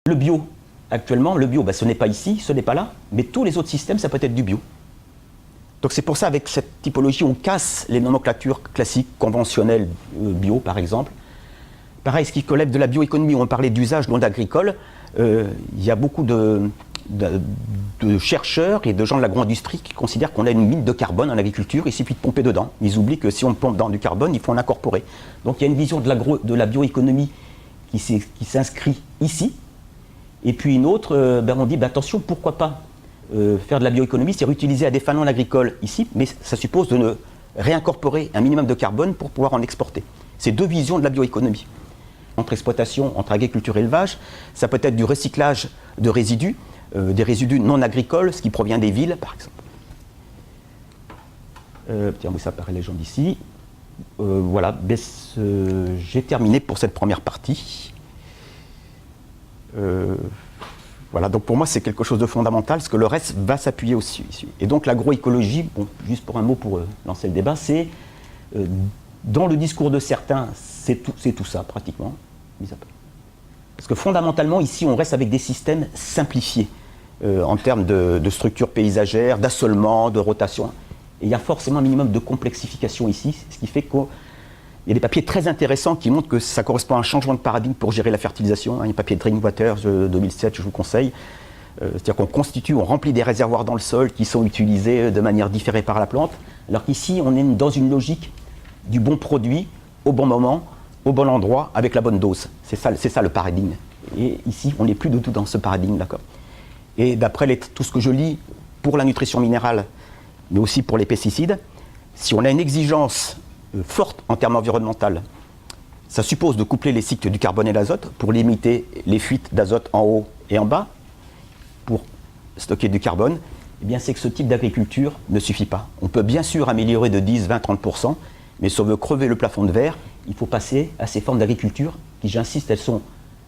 Le bio, actuellement, le bio, ce n'est pas ici, ce n'est pas là, mais tous les autres systèmes, ça peut être du bio. Donc c'est pour ça, avec cette typologie, on casse les nomenclatures classiques, conventionnelles, bio par exemple. Pareil, ce qui relève de la bioéconomie, on parlait d'usage non agricole, il y a beaucoup de chercheurs et de gens de l'agro-industrie qui considèrent qu'on a une mine de carbone en agriculture, il suffit de pomper dedans. Ils oublient que si on pompe dans du carbone, il faut en incorporer. Donc il y a une vision de la bioéconomie qui s'inscrit ici, et puis une autre, on dit attention, pourquoi pas faire de la bioéconomie, c'est réutiliser à des fins non agricoles ici, mais ça suppose de réincorporer un minimum de carbone pour pouvoir en exporter. C'est deux visions de la bioéconomie. Entre exploitation, entre agriculture et élevage, ça peut être du recyclage de résidus, des résidus non agricoles, ce qui provient des villes, par exemple. Tiens, oui, ça paraît les gens d'ici. Voilà, j'ai terminé pour cette première partie. Voilà, donc pour moi c'est quelque chose de fondamental, parce que le reste va s'appuyer aussi. Et donc l'agroécologie, bon, juste pour un mot pour lancer le débat, c'est, dans le discours de certains, c'est tout ça pratiquement. Parce que fondamentalement ici on reste avec des systèmes simplifiés, en termes de structure paysagère, d'assolement, de rotation. Et il y a forcément un minimum de complexification ici, ce qui fait qu'il y a des papiers très intéressants qui montrent que ça correspond à un changement de paradigme pour gérer la fertilisation. Il y a un papier de Drinkwater 2007, je vous le conseille. C'est-à-dire qu'on constitue, on remplit des réservoirs dans le sol qui sont utilisés de manière différée par la plante. Alors qu'ici, on est dans une logique du bon produit, au bon moment, au bon endroit, avec la bonne dose. C'est ça le paradigme. Et ici, on n'est plus du tout dans ce paradigme, d'accord. Et d'après tout ce que je lis pour la nutrition minérale, mais aussi pour les pesticides, si on a une exigence forte en termes environnementaux, ça suppose de coupler les cycles du carbone et de l'azote pour limiter les fuites d'azote en haut et en bas, pour stocker du carbone. Eh bien, c'est que ce type d'agriculture ne suffit pas. On peut bien sûr améliorer de 10, 20, 30%, mais si on veut crever le plafond de verre, il faut passer à ces formes d'agriculture qui, j'insiste, elles sont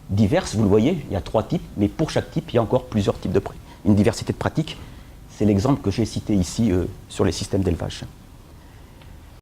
diverses, vous le voyez, il y a 3 types, mais pour chaque type, il y a encore plusieurs types une diversité de pratiques. C'est l'exemple que j'ai cité ici sur les systèmes d'élevage.